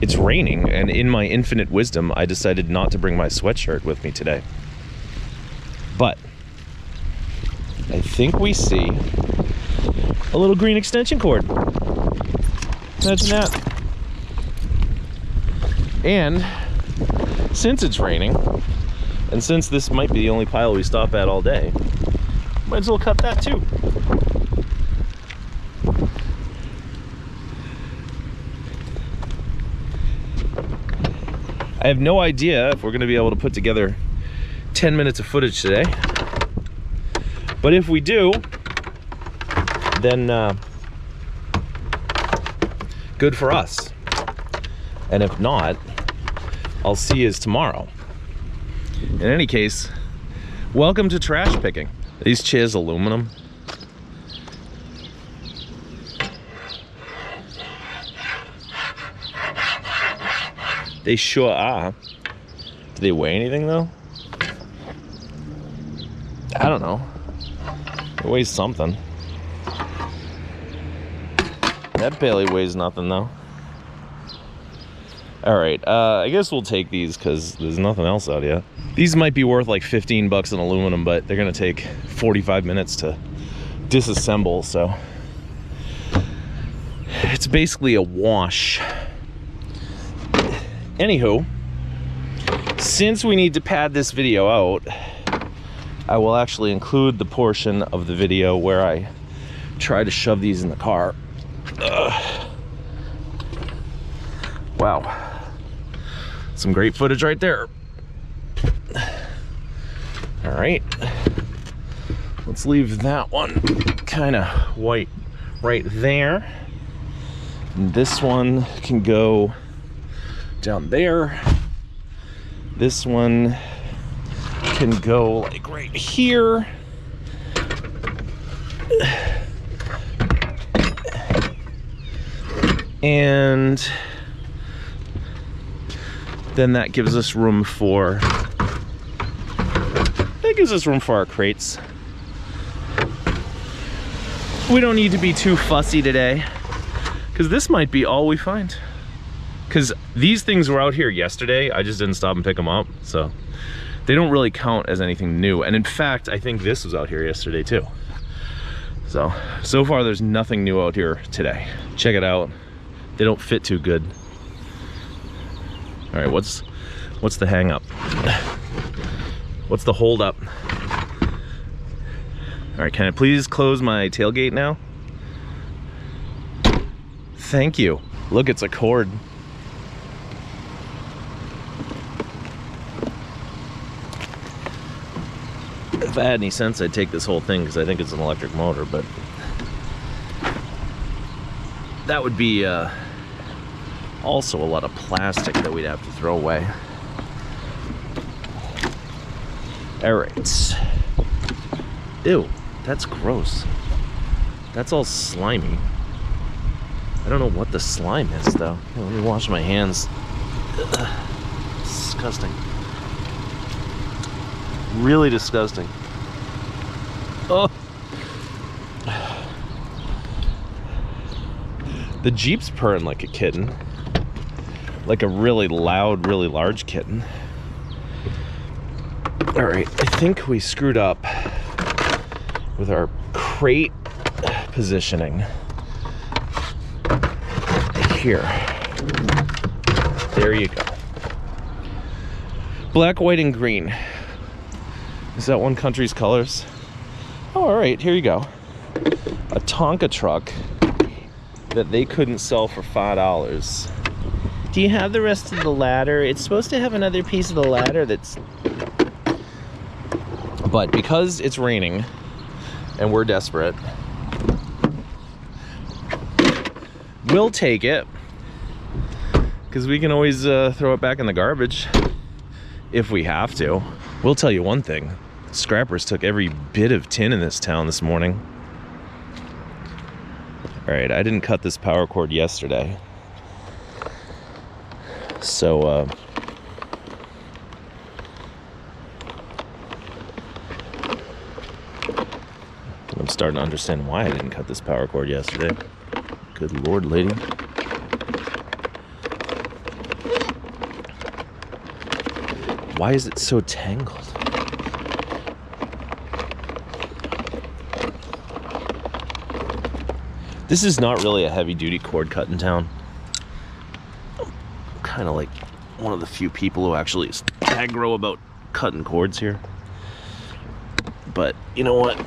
it's raining, and in my infinite wisdom, I decided not to bring my sweatshirt with me today. But I think we see a little green extension cord. Imagine that. And since it's raining, and since this might be the only pile we stop at all day, might as well cut that too. I have no idea if we're going to be able to put together 10 minutes of footage today, but if we do, then good for us. And if not, I'll see you tomorrow. In any case, welcome to trash picking. These chairs aluminum. They sure are. Do they weigh anything though? I don't know. It weighs something. That barely weighs nothing though. Alright, I guess we'll take these because there's nothing else out yet. These might be worth like 15 bucks in aluminum, but they're gonna take 45 minutes to disassemble, so it's basically a wash. Anywho, since we need to pad this video out, I will actually include the portion of the video where I try to shove these in the car. Wow. Some great footage right there. All right. Let's leave that one kind of white right there. And this one can go down there. This one can go like right here. And then that gives us room for our crates. We don't need to be too fussy today, because this might be all we find. Because these things were out here yesterday, I just didn't stop and pick them up, so they don't really count as anything new. And in fact, I think this was out here yesterday too. So far there's nothing new out here today. Check it out. They don't fit too good. All right, what's the hang up? What's the hold up? All right, can I please close my tailgate now? Thank you. Look, it's a cord. If I had any sense, I'd take this whole thing because I think it's an electric motor, but that would be also a lot of plastic that we'd have to throw away. All right. Ew, that's gross. That's all slimy. I don't know what the slime is though. Here, let me wash my hands. Ugh. Disgusting. Really disgusting. Oh. The Jeep's purring like a kitten. Like a really loud, really large kitten. All right, I think we screwed up with our crate positioning. Here. There you go. Black, white, and green. Is that one country's colors? Oh, all right, here you go. A Tonka truck that they couldn't sell for $5. Do you have the rest of the ladder? It's supposed to have another piece of the ladder that's... But because it's raining and we're desperate, we'll take it. Because we can always throw it back in the garbage if we have to. We'll tell you one thing. Scrappers took every bit of tin in this town this morning. All right, I didn't cut this power cord yesterday. So, I'm starting to understand why I didn't cut this power cord yesterday. Good Lord, lady. Why is it so tangled? This is not really a heavy-duty cord cut in town. I'm kind of like one of the few people who actually is aggro about cutting cords here. But you know what?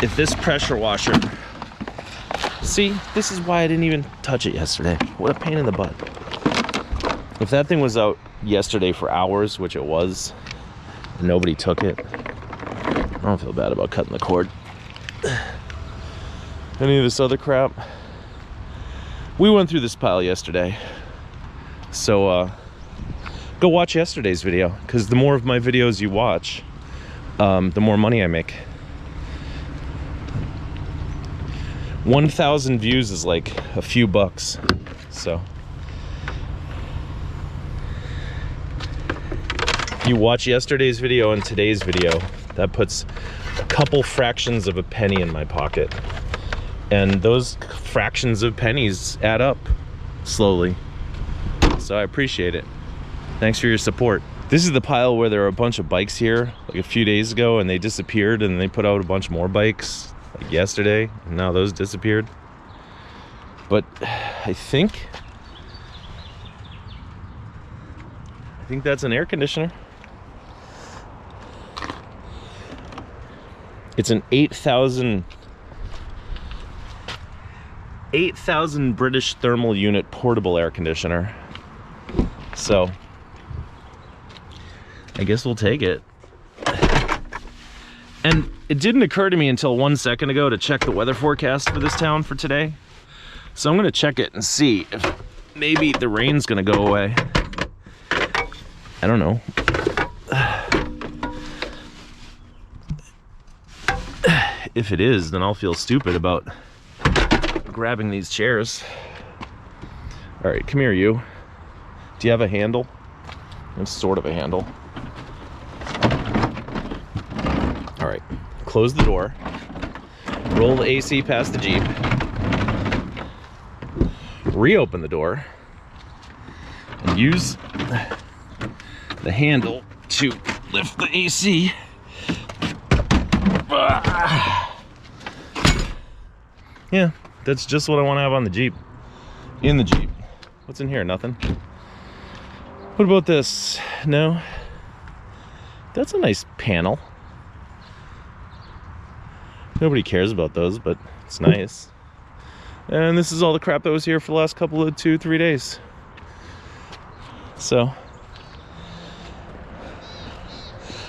If this pressure washer... See, this is why I didn't even touch it yesterday. What a pain in the butt. If that thing was out yesterday for hours, which it was, and nobody took it, I don't feel bad about cutting the cord. Any of this other crap? We went through this pile yesterday. So, go watch yesterday's video, because the more of my videos you watch, the more money I make. 1,000 views is like a few bucks, so you watch yesterday's video and today's video, that puts a couple fractions of a penny in my pocket, and those fractions of pennies add up slowly, so I appreciate it. Thanks for your support. This is the pile where there were a bunch of bikes here like a few days ago, and they disappeared, and they put out a bunch more bikes like yesterday, and now those disappeared. But I think that's an air conditioner. It's an 8,000 British thermal unit portable air conditioner. So I guess we'll take it. And it didn't occur to me until 1 second ago to check the weather forecast for this town for today. So I'm gonna check it and see if maybe the rain's gonna go away. I don't know. If it is, then I'll feel stupid about grabbing these chairs. All right, come here, you. Do you have a handle? I have sort of a handle. All right, close the door, roll the AC past the Jeep, reopen the door, and use the handle to lift the AC. Yeah, that's just what I want to have on the Jeep. In the Jeep. What's in here? Nothing. What about this? No. That's a nice panel. Nobody cares about those, but it's nice. And this is all the crap that was here for the last couple of 2-3 days. So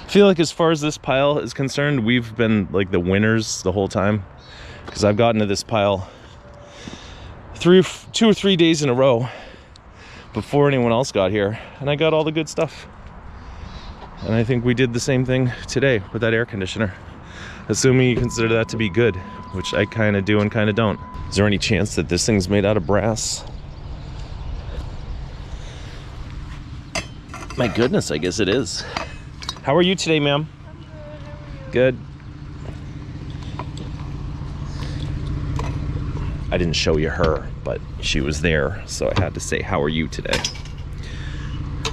I feel like as far as this pile is concerned, we've been like the winners the whole time, because I've gotten to this pile 2 or 3 days in a row before anyone else got here, and I got all the good stuff. And I think we did the same thing today with that air conditioner, assuming you consider that to be good, which I kind of do and kind of don't. Is there any chance that this thing's made out of brass? My goodness, I guess it is. How are you today, ma'am? Good. I didn't show you her, but she was there, so I had to say, how are you today?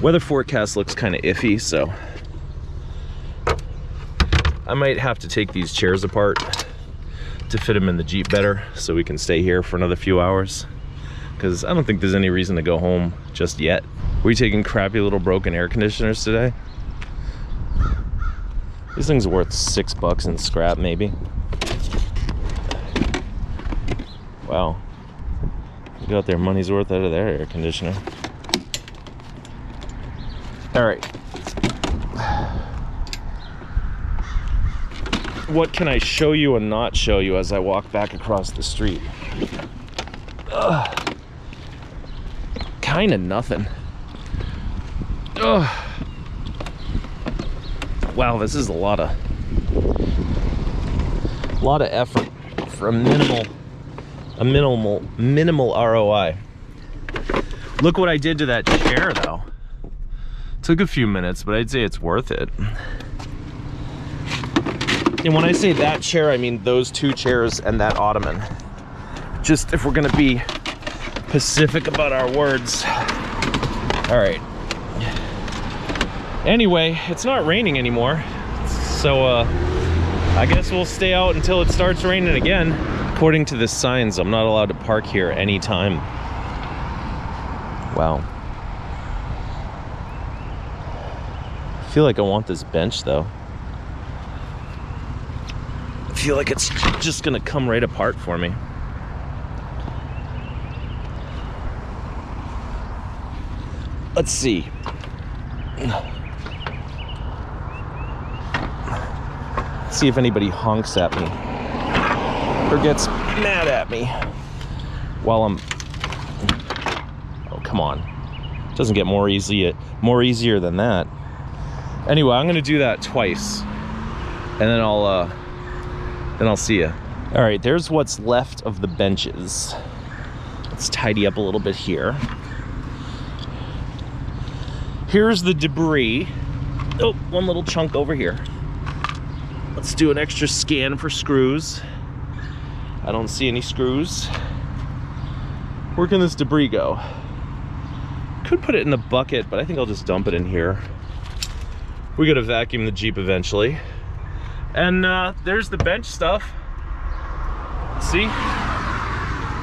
Weather forecast looks kind of iffy, so I might have to take these chairs apart to fit them in the Jeep better, so we can stay here for another few hours, because I don't think there's any reason to go home just yet. We're taking crappy little broken air conditioners today. This thing's worth $6 in scrap, maybe. Wow. You got their money's worth out of their air conditioner. All right. What can I show you and not show you as I walk back across the street? Kind of nothing. Wow, this is a lot of effort for a minimal ROI. Look what I did to that chair, though. Took a few minutes, but I'd say it's worth it. And when I say that chair, I mean those two chairs and that ottoman. Just if we're gonna be specific about our words. All right. Anyway, it's not raining anymore, so I guess we'll stay out until it starts raining again. According to the signs, I'm not allowed to park here anytime. Wow. I feel like I want this bench though. I feel like it's just gonna come right apart for me. Let's see. See if anybody honks at me or gets mad at me while I'm, oh come on, it doesn't get more easier than that. Anyway, I'm gonna do that twice and then I'll see you. All right, there's what's left of the benches. Let's tidy up a little bit here. Here's the debris. Oh, one little chunk over here. Let's do an extra scan for screws. I don't see any screws. Where can this debris go? Could put it in the bucket, but I think I'll just dump it in here. We gotta vacuum the Jeep eventually. And there's the bench stuff. See?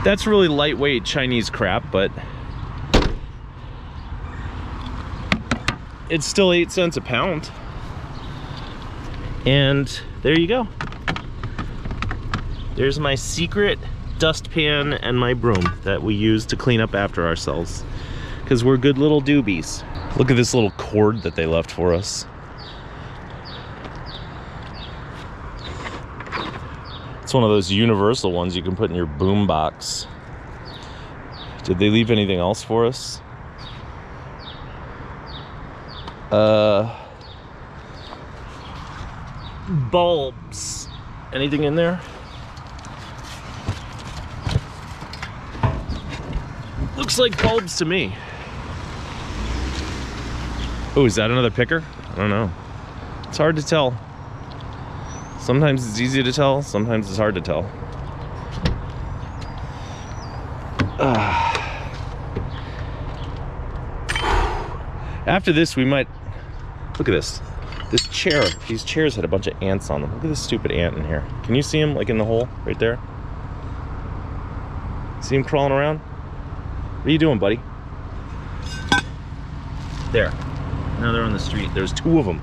That's really lightweight Chinese crap, but it's still 8 cents a pound. And there you go. There's my secret dustpan and my broom that we use to clean up after ourselves, because we're good little doobies. Look at this little cord that they left for us. It's one of those universal ones you can put in your boom box. Did they leave anything else for us? Bulbs. Anything in there? Looks like bulbs to me. Oh, is that another picker? I don't know. It's hard to tell. Sometimes it's easy to tell, sometimes it's hard to tell. After this, we might... Look at this. This chair. These chairs had a bunch of ants on them. Look at this stupid ant in here. Can you see him, like in the hole right there? See him crawling around? What are you doing, buddy? There. Now they're on the street. There's 2 of them.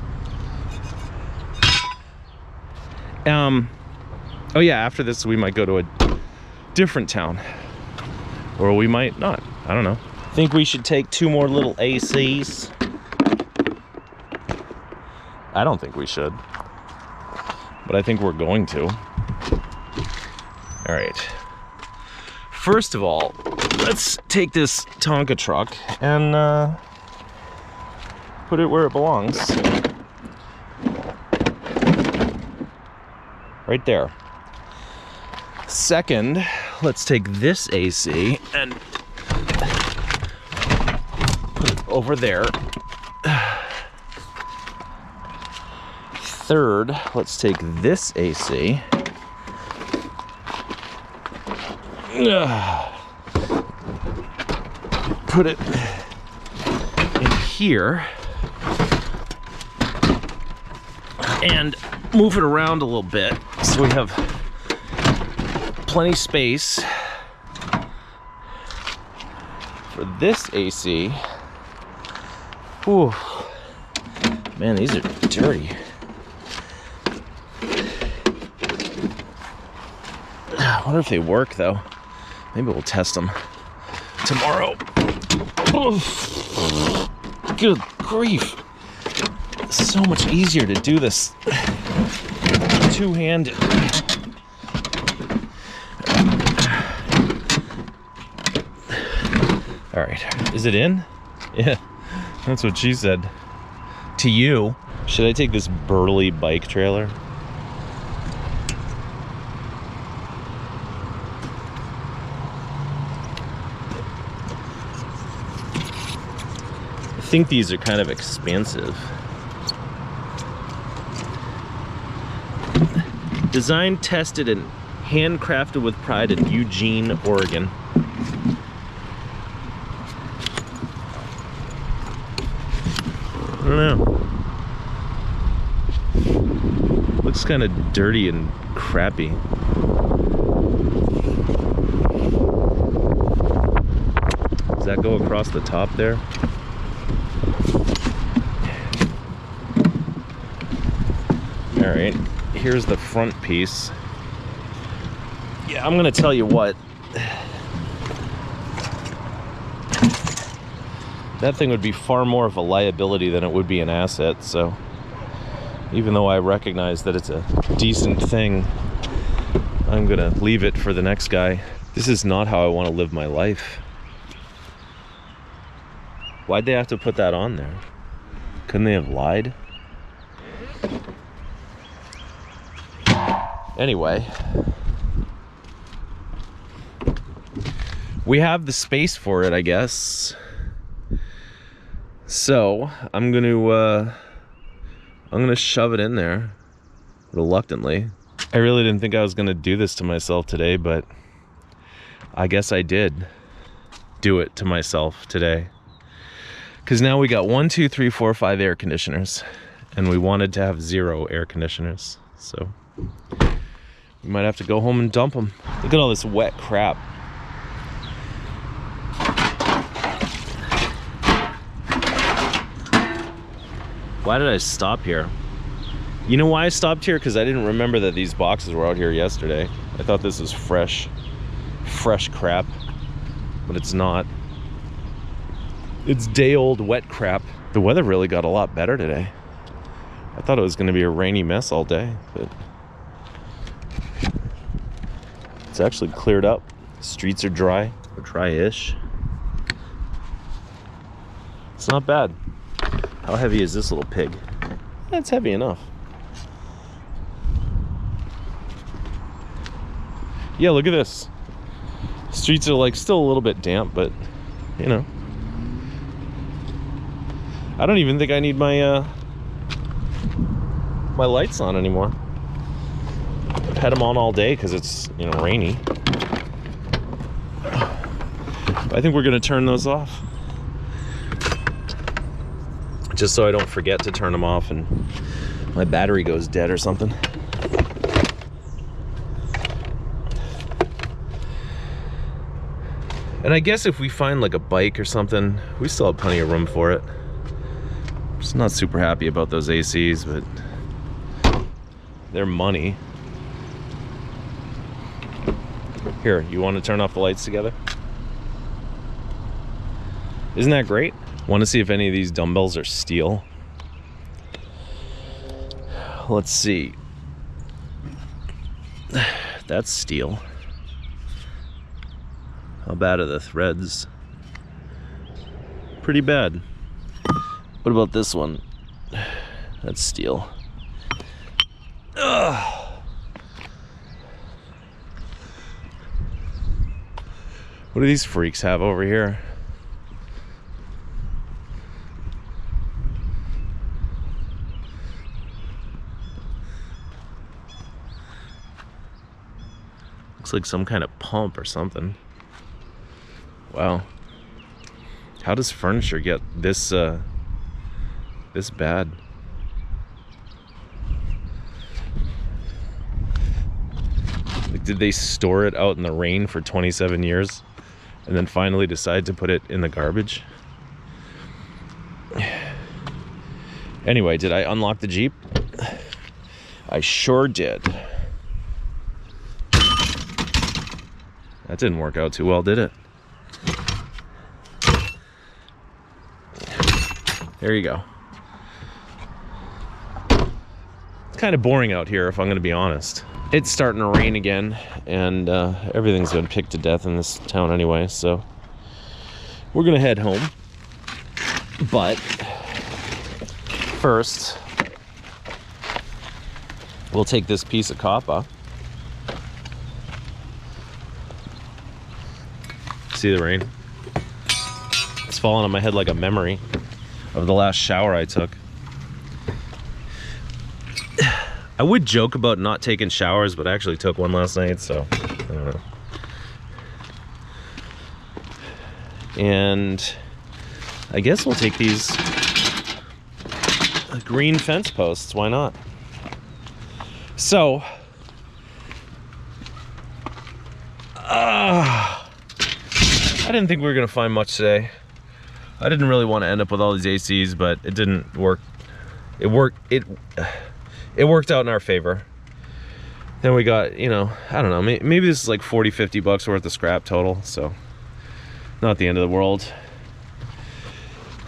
Oh yeah, after this we might go to a different town. Or we might not. I don't know. I think we should take 2 more little ACs. I don't think we should. But I think we're going to. Alright. First of all, let's take this Tonka truck and put it where it belongs. Right there. Second, let's take this AC and put it over there. Third, let's take this AC. Put it in here. And move it around a little bit so we have plenty space for this AC. Ooh, man, these are dirty. I wonder if they work though. Maybe we'll test them tomorrow. Oh, good grief. It's so much easier to do this two-handed. All right, is it in? Yeah, that's what she said. To you. Should I take this burly bike trailer? I think these are kind of expansive. Designed, tested, and Handcrafted with pride in Eugene, Oregon. I don't know. Looks kind of dirty and crappy. Does that go across the top there? All right, here's the front piece. Yeah, I'm gonna tell you what. That thing would be far more of a liability than it would be an asset, so even though I recognize that it's a decent thing, I'm gonna leave it for the next guy. This is not how I want to live my life. Why'd they have to put that on there? Couldn't they have lied? Anyway, we have the space for it, I guess. So I'm gonna shove it in there reluctantly. I really didn't think I was gonna do this to myself today, but I guess I did do it to myself today. Because now we got 1, 2, 3, 4, 5 air conditioners, and we wanted to have 0 air conditioners. So we might have to go home and dump them. Look at all this wet crap. Why did I stop here? You know why I stopped here? Because I didn't remember that these boxes were out here yesterday. I thought this was fresh crap, but it's not. It's day-old wet crap. The weather really got a lot better today. I thought it was going to be a rainy mess all day, but it's actually cleared up. The streets are dry, or dry-ish. It's not bad. How heavy is this little pig? It's heavy enough. Yeah, look at this. Streets are like still a little bit damp, but you know. I don't even think I need my my lights on anymore. I've had them on all day because it's, you know, rainy. But I think we're gonna turn those off. Just so I don't forget to turn them off and my battery goes dead or something. And I guess if we find like a bike or something, we still have plenty of room for it. I'm just not super happy about those ACs, but they're money. Here, you want to turn off the lights together? Isn't that great? Want to see if any of these dumbbells are steel? Let's see. That's steel. How bad are the threads? Pretty bad. What about this one? That's steel. Ugh. What do these freaks have over here? Looks like some kind of pump or something. Wow. How does furniture get this this bad? Like, did they store it out in the rain for 27 years and then finally decide to put it in the garbage? Anyway, did I unlock the Jeep? I sure did. That didn't work out too well, did it? There you go. It's kind of boring out here, if I'm going to be honest. It's starting to rain again, and everything's been picked to death in this town anyway, so we're going to head home. But first, we'll take this piece of copper. See the rain? It's falling on my head like a memory of the last shower I took. I would joke about not taking showers, but I actually took one last night, so I don't know. And I guess we'll take these green fence posts. Why not? So, I didn't think we were gonna find much today. I didn't really want to end up with all these ACs, but it didn't work. It worked out in our favor. Then we got, you know, I don't know, maybe this is like 40-50 bucks worth of scrap total, so not the end of the world.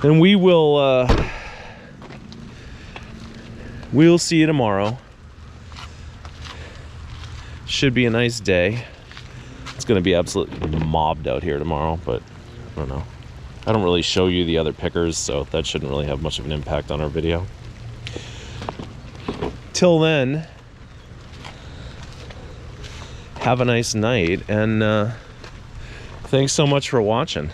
And we will we'll see you tomorrow. Should be a nice day. It's gonna be absolutely mobbed out here tomorrow, but I don't know. I don't really show you the other pickers, so that shouldn't really have much of an impact on our video. Till then, have a nice night, and thanks so much for watching.